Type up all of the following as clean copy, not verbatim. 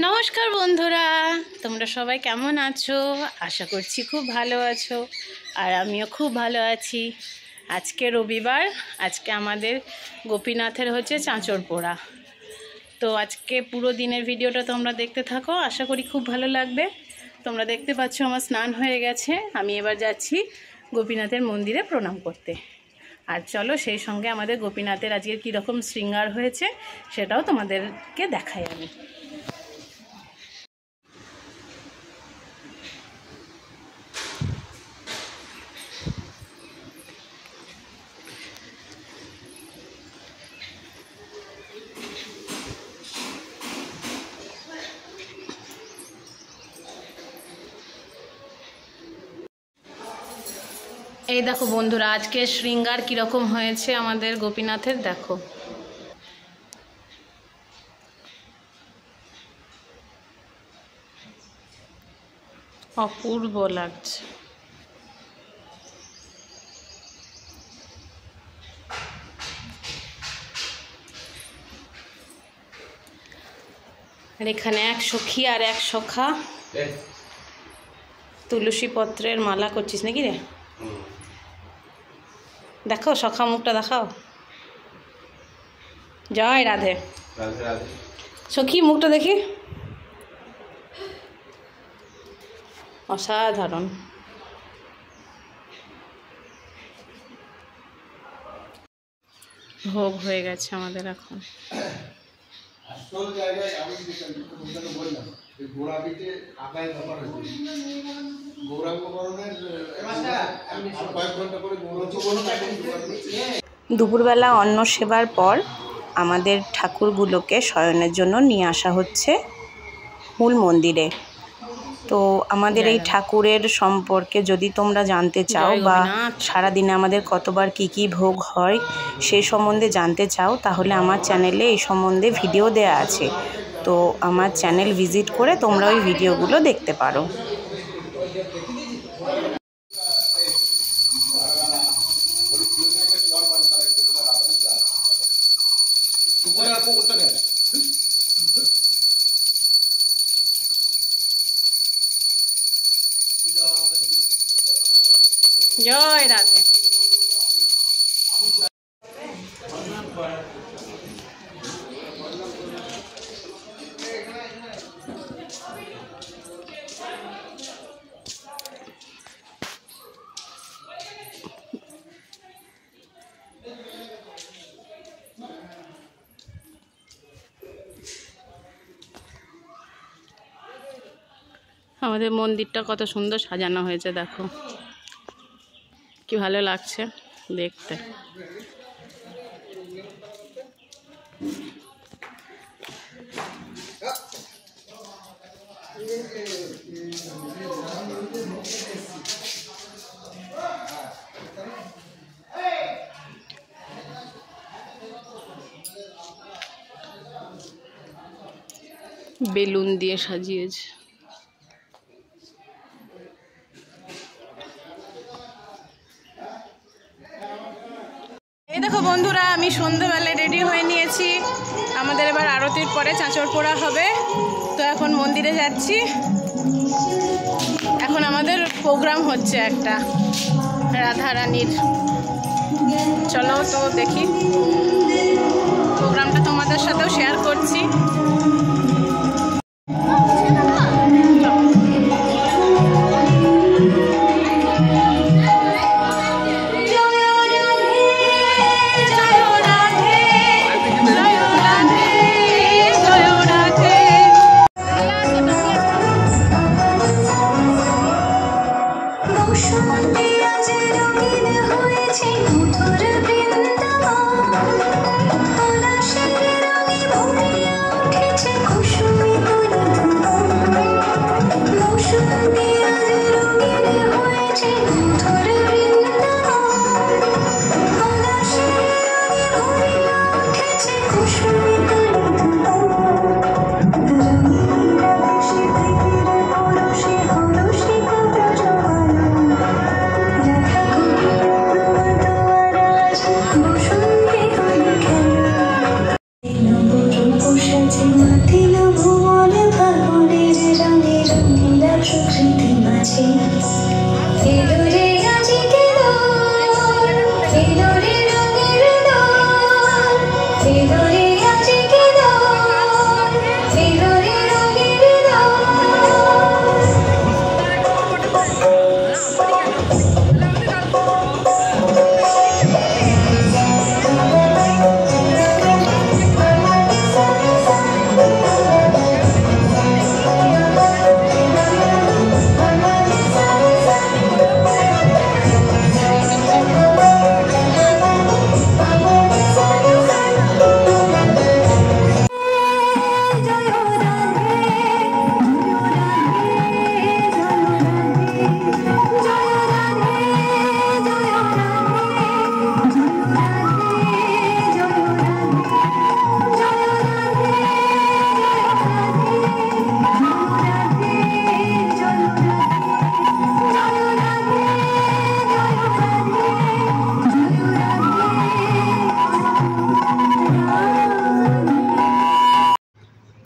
নমস্কার বন্ধুরা, তোমরা সবাই কেমন আছো? আশা করছি খুব ভালো আছো, আর আমিও খুব ভালো আছি। আজকে রবিবার, আজকে আমাদের গোপীনাথের হচ্ছে চাঁচর পোড়া। তো আজকে পুরো দিনের ভিডিওটা তোমরা দেখতে থাকো, আশা করি খুব ভালো লাগবে। তোমরা দেখতে পাচ্ছ আমার স্নান হয়ে গেছে, আমি এবার যাচ্ছি গোপীনাথের মন্দিরে প্রণাম করতে। আর চলো সেই সঙ্গে আমাদের গোপীনাথের আজকে কীরকম শৃঙ্গার হয়েছে সেটাও তোমাদেরকে দেখাই আমি। এই দেখো বন্ধুরা, আজকে শৃঙ্গার কীরকম হয়েছে আমাদের গোপীনাথের, দেখো। অপূর্ব লাগছে। আর এখানে এক সখী আর এক সখা তুলসী পত্রের মালা করছিস নাকি রে? দেখো সখা মুখটা দেখাও। জয় রাধে। সখী মুখটা দেখি, অসাধারণ। ভোগ হয়ে গেছে আমাদের এখন। দুপুরবেলা অন্ন সেবার পর আমাদের ঠাকুরগুলোকে শয়নের জন্য নিয়ে আসা হচ্ছে মূল মন্দিরে। তো আমাদের এই ঠাকুরের সম্পর্কে যদি তোমরা জানতে চাও বা সারাদিনে আমাদের কতবার কি ভোগ হয় সেই সম্বন্ধে জানতে চাও, তাহলে আমার চ্যানেলে এই সম্বন্ধে ভিডিও দেয়া আছে। তো আমার চ্যানেল ভিজিট করে তোমরা ওই ভিডিওগুলো দেখতে পারো। জয় রাধে। আমাদের মন্দিরটা কত সুন্দর সাজানো হয়েছে, দেখো কি ভালো লাগছে দেখতে। বেলুন দিয়ে সাজিয়েছে। এই দেখো বন্ধুরা, আমি সন্ধ্যাবেলায় রেডি হয়ে নিয়েছি। আমাদের এবার আরতির পরে চাঁচর পোড়া হবে। তো এখন মন্দিরে যাচ্ছি। এখন আমাদের প্রোগ্রাম হচ্ছে একটা রাধারানীর। চলো তো দেখি, প্রোগ্রামটা তোমাদের সাথেও শেয়ার করছি। Okay.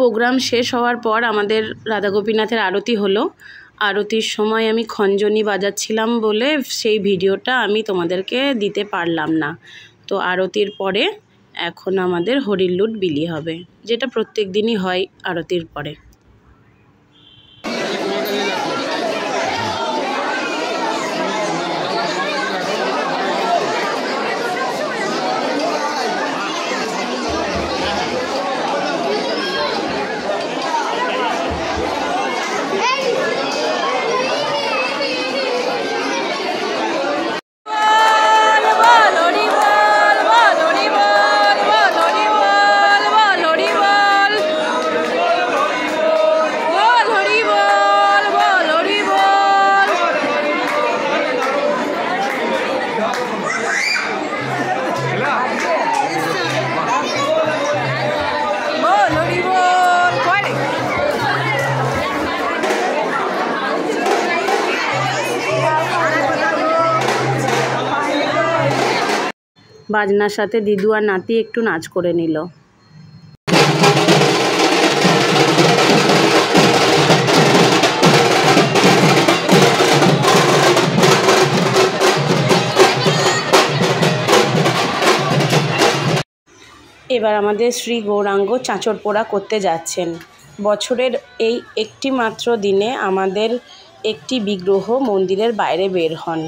প্রোগ্রাম শেষ হওয়ার পর আমাদের রাধা গোপীনাথের আরতি হলো। আরতির সময় আমি খঞ্জনি বাজাচ্ছিলাম বলে সেই ভিডিওটা আমি তোমাদেরকে দিতে পারলাম না। তো আরতির পরে এখন আমাদের হরির লুট বিলি হবে, যেটা প্রত্যেক দিনই হয় আরতির পরে। বাজনার সাথে দিদু আর নাতি একটু নাচ করে নিল। এবার আমাদের শ্রী গৌরাঙ্গ চাঁচর পোড়া করতে যাচ্ছেন। বছরের এই একটি মাত্র দিনে আমাদের একটি বিগ্রহ মন্দিরের বাইরে বের হন।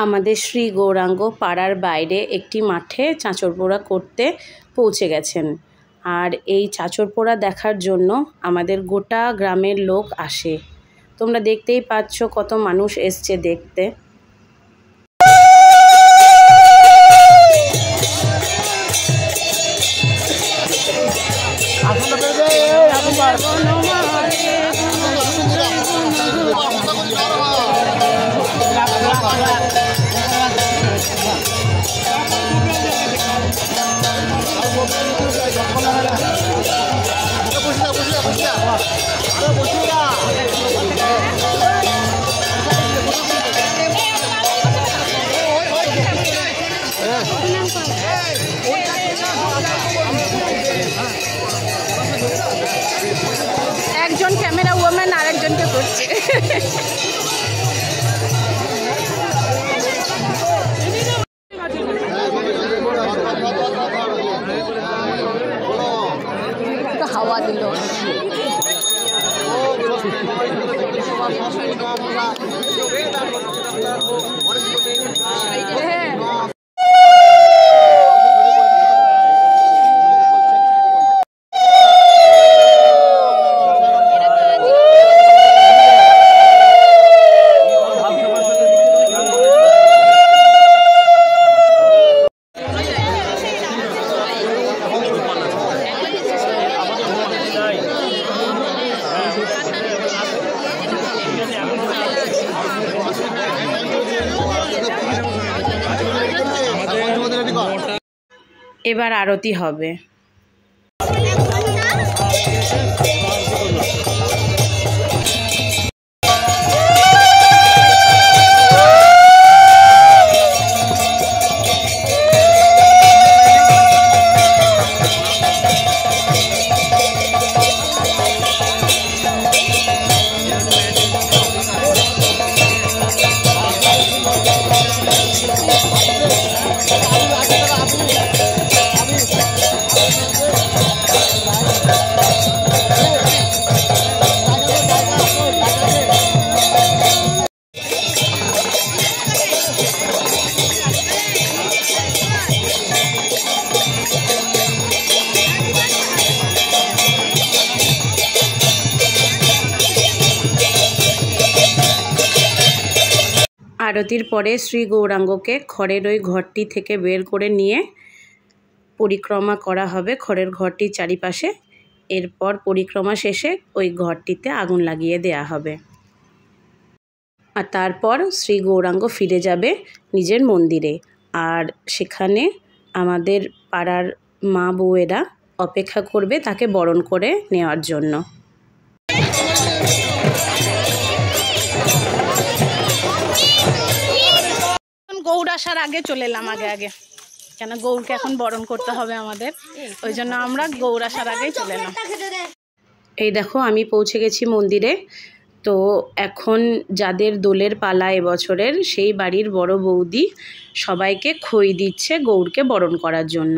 আমাদের শ্রী গৌরাঙ্গ পাড়ার বাইরে একটি মাঠে চাঁচর পোড়া করতে পৌঁছে গেছেন। আর এই চাঁচর পোড়া দেখার জন্য আমাদের গোটা গ্রামের লোক আসে। তোমরা দেখতেই পাচ্ছ কত মানুষ এসছে দেখতে। একজন ক্যামেরা ওম্যান আরেকজনকে করছে। হাওয়া দিল। এবার আরতি হবে। আরতির পরে শ্রী গৌরাঙ্গকে খড়ের ওই ঘরটি থেকে বের করে নিয়ে পরিক্রমা করা হবে খড়ের ঘরটির চারিপাশে। এরপর পরিক্রমা শেষে ওই ঘরটিতে আগুন লাগিয়ে দেয়া হবে। আর তারপর শ্রী গৌরাঙ্গ ফিরে যাবে নিজের মন্দিরে। আর সেখানে আমাদের পাড়ার মা বউয়েরা অপেক্ষা করবে তাকে বরণ করে নেওয়ার জন্য। গৌর আসার আগে চলে এলাম আগে কেন গৌরকে এখন বরণ করতে হবে আমাদের, ওই জন্য আমরা গৌর আসার আগেই চলে এলাম। এই দেখো আমি পৌঁছে গেছি মন্দিরে। তো এখন যাদের দোলের পালা এবছরের সেই বাড়ির বড় বৌদি সবাইকে খই দিচ্ছে গৌরকে বরণ করার জন্য।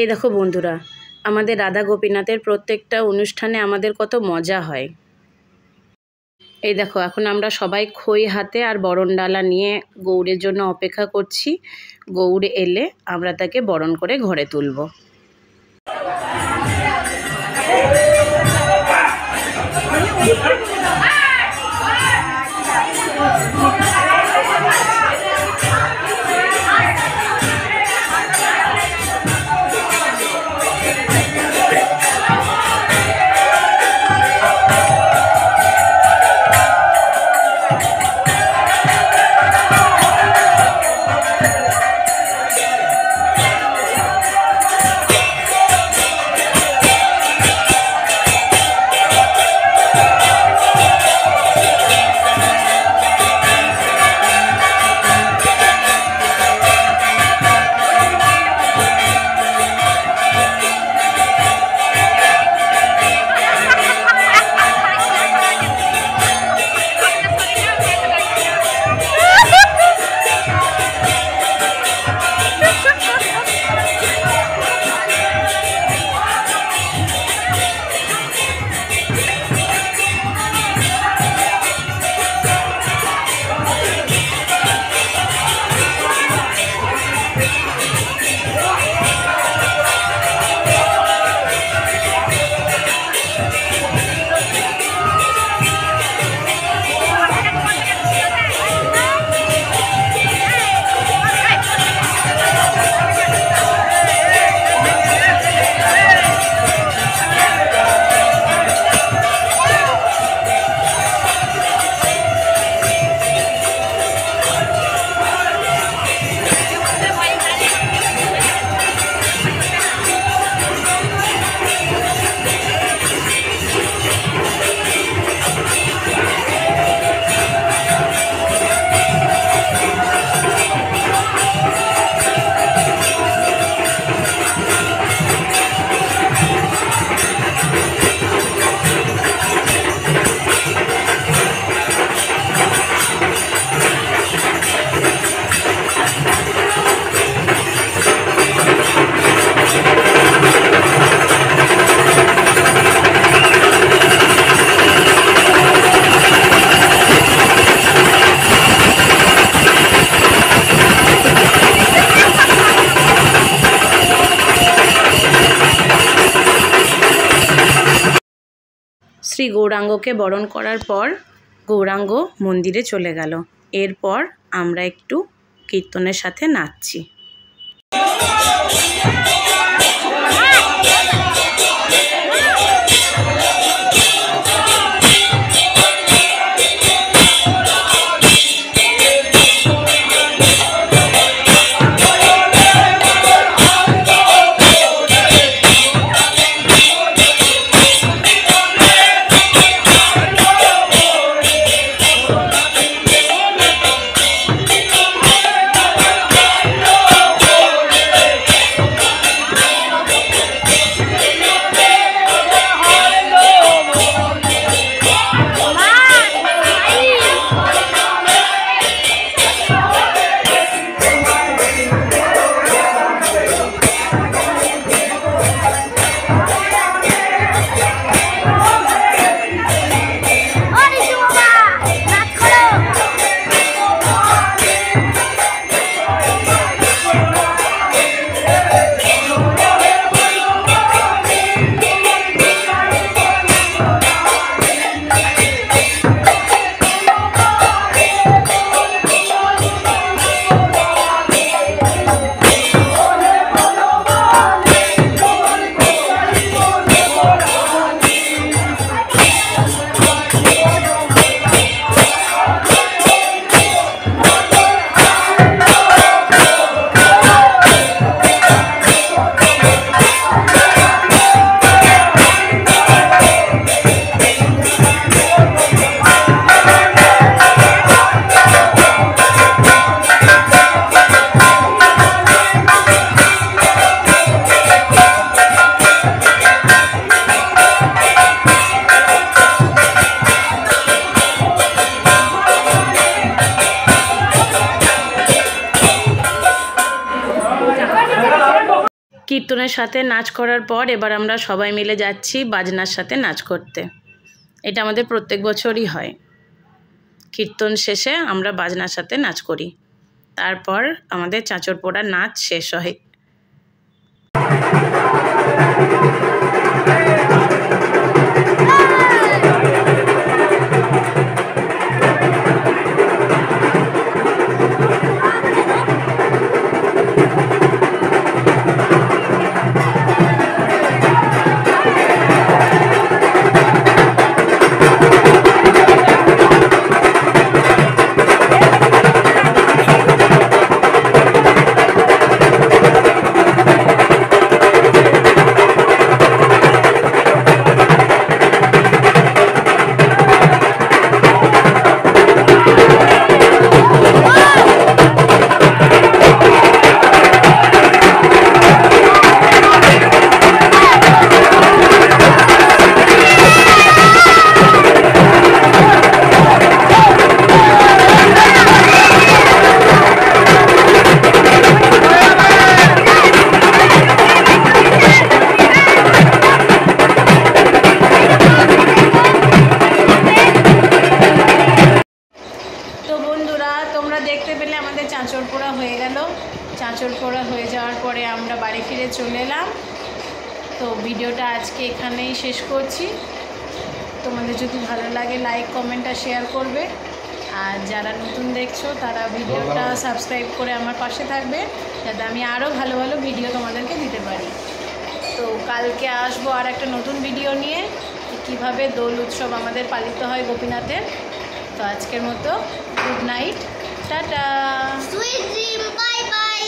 এই দেখো বন্ধুরা, আমাদের রাধা গোপীনাথের প্রত্যেকটা অনুষ্ঠানে আমাদের কত মজা হয়। এই দেখো এখন আমরা সবাই খই হাতে আর বরণ ডালা নিয়ে গৌরের জন্য অপেক্ষা করছি। গৌর এলে আমরা তাকে বরণ করে ঘরে তুলব। শ্রী গৌরাঙ্গকে বরণ করার পর গৌরাঙ্গ মন্দিরে চলে গেল। এরপর আমরা একটু কীর্তনের সাথে নাচছি। কীর্তনের সাথে নাচ করার পর এবার আমরা সবাই মিলে যাচ্ছি বাজনার সাথে নাচ করতে। এটা আমাদের প্রত্যেক বছরই হয়। কীর্তন শেষে আমরা বাজনার সাথে নাচ করি, তারপর আমাদের চাঁচর পোড়া নাচ শেষ হয়। চাঁচর পোড়া হয়ে গেল। চাঁচর পোড়া হয়ে যাওয়ার পরে আমরা বাড়ি ফিরে চলে এলাম। তো ভিডিওটা আজকে এখানেই শেষ করছি। তোমাদের যদি ভালো লাগে লাইক কমেন্ট আর শেয়ার করবে, আর যারা নতুন দেখছো তারা ভিডিওটা সাবস্ক্রাইব করে আমার পাশে থাকবে, যাতে আমি আরও ভালো ভালো ভিডিও তোমাদেরকে দিতে পারি। তো কালকে আসবো আর একটা নতুন ভিডিও নিয়ে, কিভাবে দোল উৎসব আমাদের পালিত হয় গোপীনাথের। তো আজকের মতো good night, tata, sweet dream, bye bye.